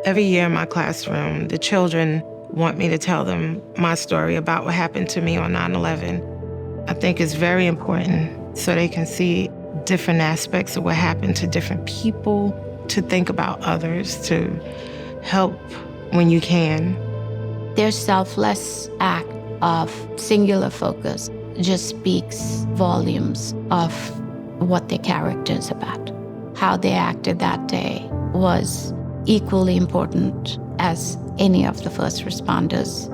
Every year in my classroom, the children want me to tell them my story about what happened to me on 9/11. I think it's very important so they can see different aspects of what happened to different people, to think about others, to help when you can. Their selfless act of singular focus just speaks volumes of what their character is about. How they acted that day was equally important as any of the first responders.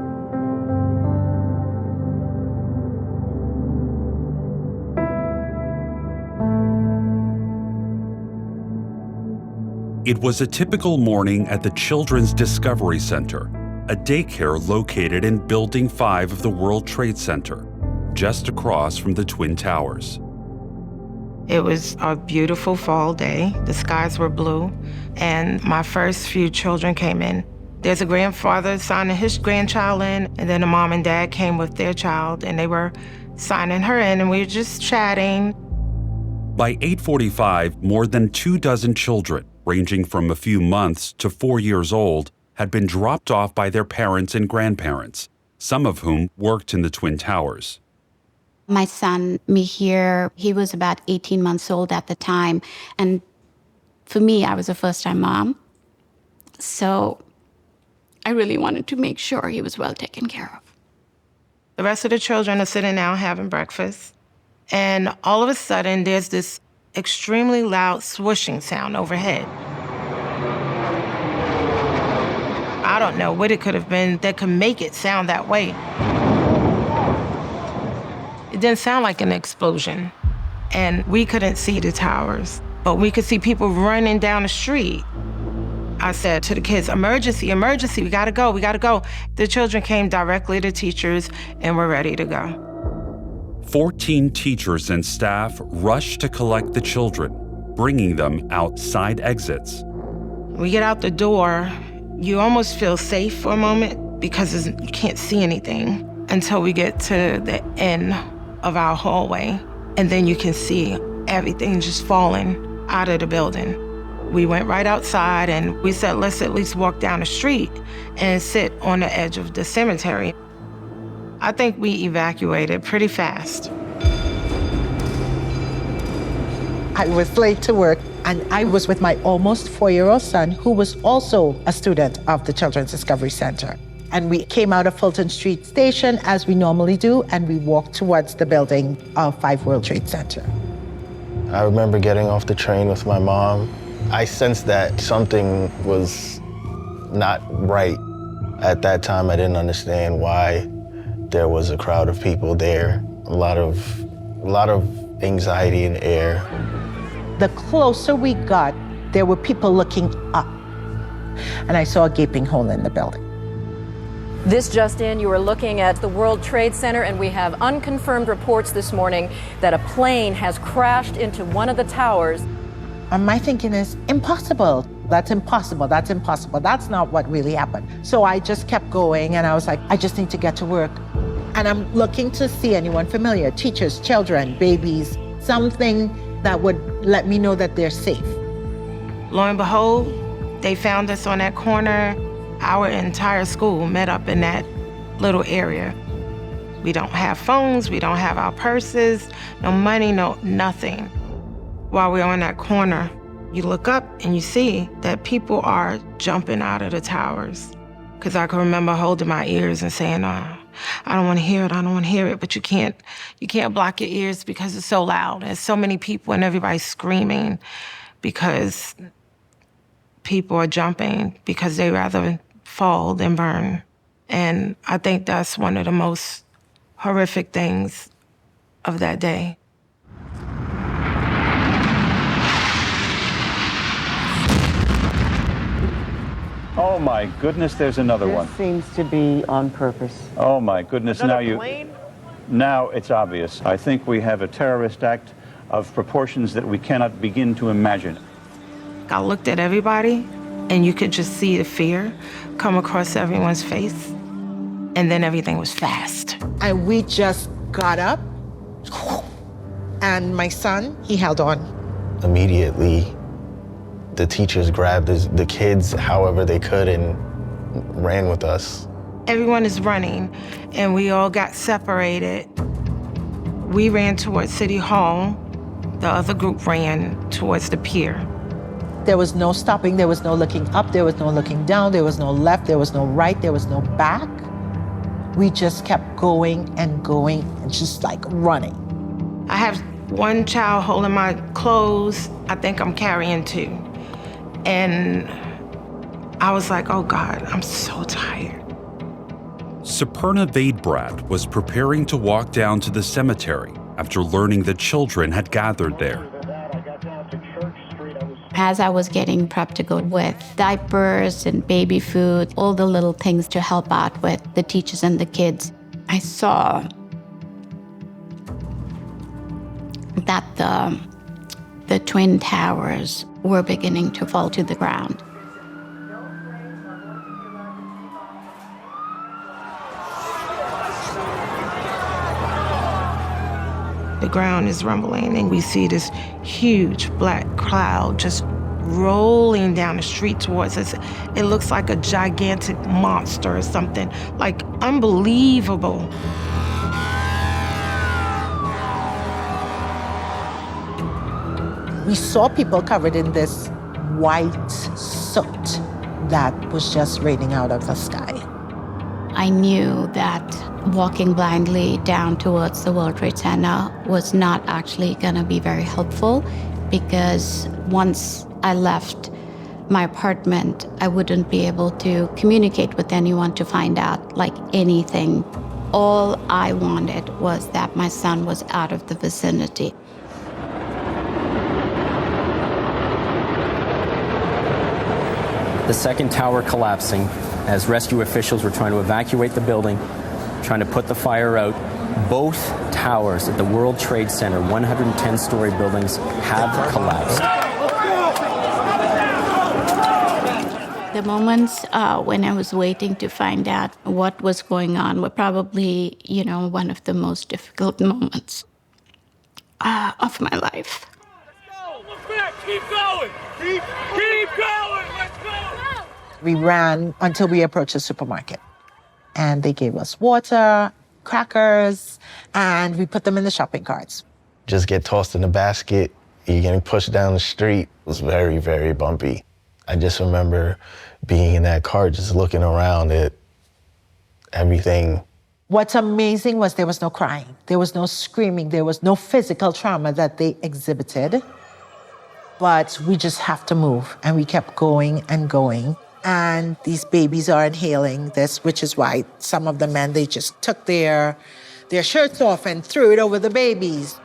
It was a typical morning at the Children's Discovery Center, a daycare located in Building 5 of the World Trade Center, just across from the Twin Towers. It was a beautiful fall day. The skies were blue, and my first few children came in. There's a grandfather signing his grandchild in, and then a mom and dad came with their child, and they were signing her in, and we were just chatting. By 8:45, more than 24 children, ranging from a few months to 4 years old, had been dropped off by their parents and grandparents, some of whom worked in the Twin Towers. My son, Mihir, he was about 18 months old at the time. And for me, I was a first-time mom. So I really wanted to make sure he was well taken care of. The rest of the children are sitting down having breakfast. And all of a sudden, there's this extremely loud swooshing sound overhead. I don't know what it could have been that could make it sound that way. It didn't sound like an explosion. And we couldn't see the towers, but we could see people running down the street. I said to the kids, emergency, emergency, we gotta go, we gotta go. The children came directly to teachers and were ready to go. 14 teachers and staff rushed to collect the children, bringing them out side exits. We get out the door, you almost feel safe for a moment because you can't see anything until we get to the end of our hallway. And then you can see everything just falling out of the building. We went right outside and we said, let's at least walk down the street and sit on the edge of the cemetery. I think we evacuated pretty fast. I was late to work, and I was with my almost 4-year-old son, who was also a student of the Children's Discovery Center. And we came out of Fulton Street Station, as we normally do, and we walked towards the building of 5 World Trade Center. I remember getting off the train with my mom. I sensed that something was not right. At that time, I didn't understand why there was a crowd of people there, a lot of anxiety in the air. The closer we got, there were people looking up, and I saw a gaping hole in the building. This just in, you are looking at the World Trade Center, and we have unconfirmed reports this morning that a plane has crashed into one of the towers. And my thinking is, impossible. That's impossible, that's impossible. That's not what really happened. So I just kept going, and I was like, I just need to get to work. And I'm looking to see anyone familiar, teachers, children, babies, something that would let me know that they're safe. Lo and behold, they found us on that corner. Our entire school met up in that little area. We don't have phones, we don't have our purses, no money, no nothing. While we're on that corner, you look up and you see that people are jumping out of the towers. Because I can remember holding my ears and saying, I don't want to hear it, I don't want to hear it. But you can't block your ears because it's so loud. There's so many people and everybody's screaming because people are jumping because they rather fall than burn. And I think that's one of the most horrific things of that day. Oh my goodness, there's another one. This seems to be on purpose. Oh my goodness, Another plane? Now it's obvious. I think we have a terrorist act of proportions that we cannot begin to imagine. I looked at everybody and you could just see the fear come across everyone's face. And then everything was fast. And we just got up, and my son, he held on. Immediately, The teachers grabbed the kids however they could and ran with us. Everyone is running, and we all got separated. We ran towards City Hall. The other group ran towards the pier. There was no stopping, there was no looking up, there was no looking down, there was no left, there was no right, there was no back. We just kept going and just like running. I have one child holding my clothes. I think I'm carrying two. And I was like, oh God, I'm so tired. Superna Vaidbrad was preparing to walk down to the cemetery after learning that children had gathered there. As I was getting prepped to go with diapers and baby food, all the little things to help out with the teachers and the kids, I saw that the Twin Towers were beginning to fall to the ground. The ground is rumbling, and we see this huge black cloud just rolling down the street towards us. It looks like a gigantic monster or something, like unbelievable. We saw people covered in this white soot that was just raining out of the sky. I knew that walking blindly down towards the World Trade Center was not actually going to be very helpful, because once I left my apartment, I wouldn't be able to communicate with anyone to find out like anything. All I wanted was that my son was out of the vicinity. The second tower collapsing as rescue officials were trying to evacuate the building, trying to put the fire out. Both towers at the World Trade Center, 110-story buildings, have collapsed. The moments when I was waiting to find out what was going on were probably, one of the most difficult moments of my life. Look back, keep going, keep going, let's go. We ran until we approached the supermarket, and they gave us water, crackers, and we put them in the shopping carts. Just get tossed in the basket, you're getting pushed down the street. It was very, very bumpy. I just remember being in that car, just looking around at everything. What's amazing was there was no crying, there was no screaming, there was no physical trauma that they exhibited. But we just have to move, and we kept going and going. And these babies are inhaling this, which is why some of the men, they just took their shirts off and threw it over the babies.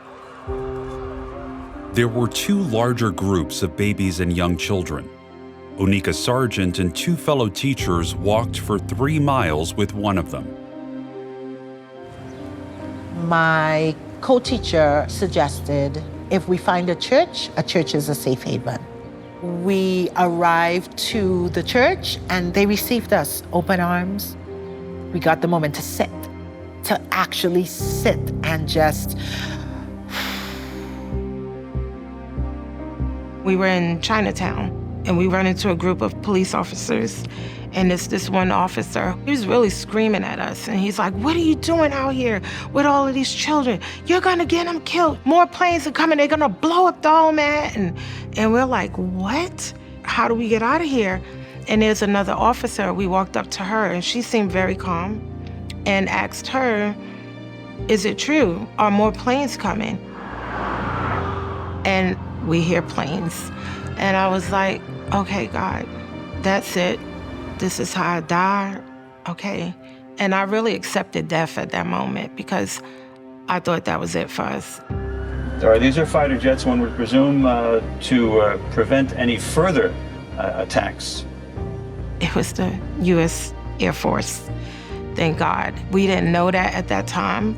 There were two larger groups of babies and young children. Onika Sargent and two fellow teachers walked for 3 miles with one of them. My co-teacher suggested if we find a church is a safe haven. We arrived to the church, and they received us open arms. We got the moment to actually sit and just... We were in Chinatown, and we run into a group of police officers, and it's this one officer. He was really screaming at us, and he's like, what are you doing out here with all of these children? You're gonna get them killed. More planes are coming, they're gonna blow up the whole man. And we're like, what? How do we get out of here? And there's another officer. We walked up to her, and she seemed very calm, and asked her, is it true? Are more planes coming? And we hear planes. And I was like, okay, God, that's it. This is how I die, okay? And I really accepted death at that moment, because I thought that was it for us. All right, these are fighter jets, one would presume, to prevent any further attacks. It was the U.S. Air Force, thank God. We didn't know that at that time.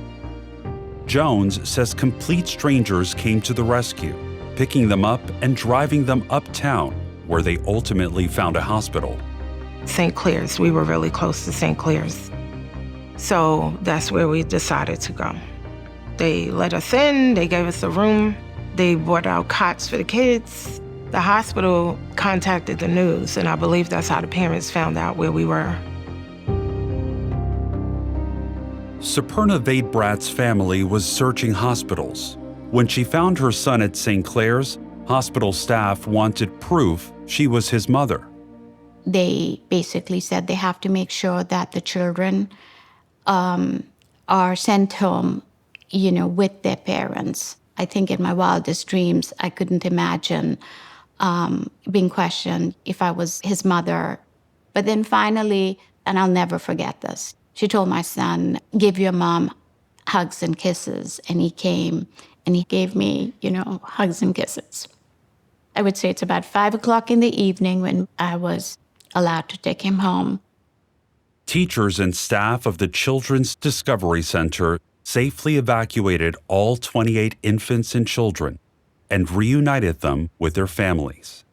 Jones says complete strangers came to the rescue, picking them up and driving them uptown, where they ultimately found a hospital. St. Clair's, we were really close to St. Clair's. So that's where we decided to go. They let us in, they gave us a room, they brought out cots for the kids, The hospital contacted the news, and I believe that's how the parents found out where we were. Superna Vadebrat's family was searching hospitals. When she found her son at St. Clair's, hospital staff wanted proof she was his mother. They basically said they have to make sure that the children are sent home, with their parents. I think in my wildest dreams, I couldn't imagine being questioned if I was his mother. But then finally, and I'll never forget this, she told my son, give your mom hugs and kisses. And he came and he gave me, hugs and kisses. I would say it's about 5 o'clock in the evening when I was allowed to take him home. Teachers and staff of the Children's Discovery Center safely evacuated all 28 infants and children and reunited them with their families.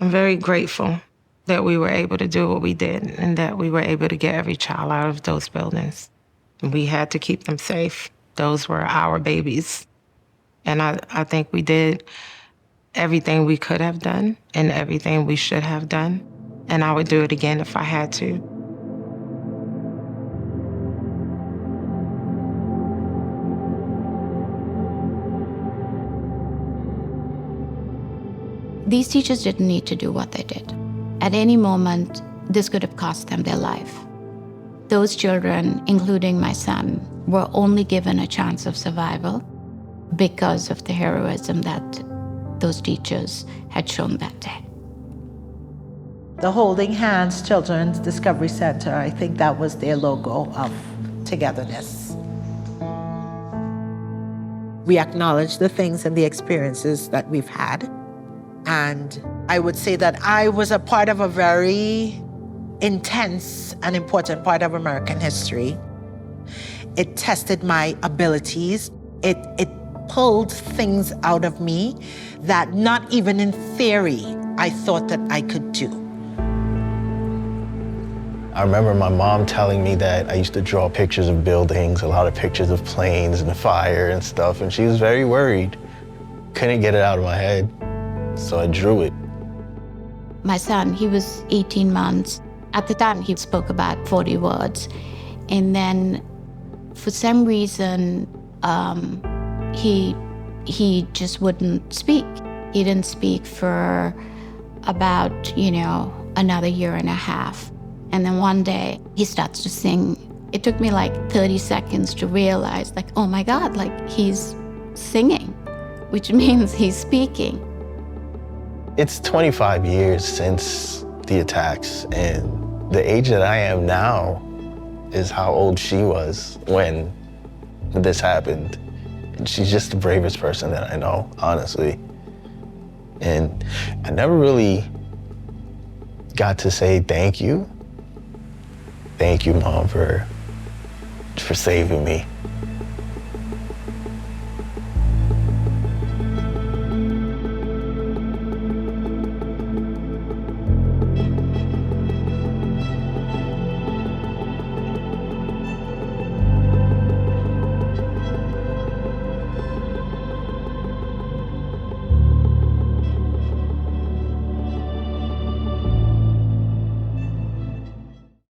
I'm very grateful that we were able to do what we did and that we were able to get every child out of those buildings. We had to keep them safe. Those were our babies. And I think we did everything we could have done and everything we should have done. And I would do it again if I had to. These teachers didn't need to do what they did. At any moment, this could have cost them their life. Those children, including my son, were only given a chance of survival because of the heroism that those teachers had shown that day. The Holding Hands Children's Discovery Center, I think that was their logo of togetherness. We acknowledge the things and the experiences that we've had. And I would say that I was a part of a very intense and important part of American history. It tested my abilities. It pulled things out of me that not even in theory I thought that I could do. I remember my mom telling me that I used to draw pictures of buildings, a lot of pictures of planes and fire and stuff, and she was very worried. Couldn't get it out of my head, so I drew it. My son, he was 18 months. At the time, he spoke about 40 words. And then, for some reason, he just wouldn't speak. He didn't speak for about, another year and a half. And then one day, he starts to sing. It took me like 30 seconds to realize, oh my God, he's singing, which means he's speaking. It's 25 years since the attacks, and the age that I am now is how old she was when this happened. And she's just the bravest person that I know, honestly. And I never really got to say thank you. Thank you, Mom, for saving me.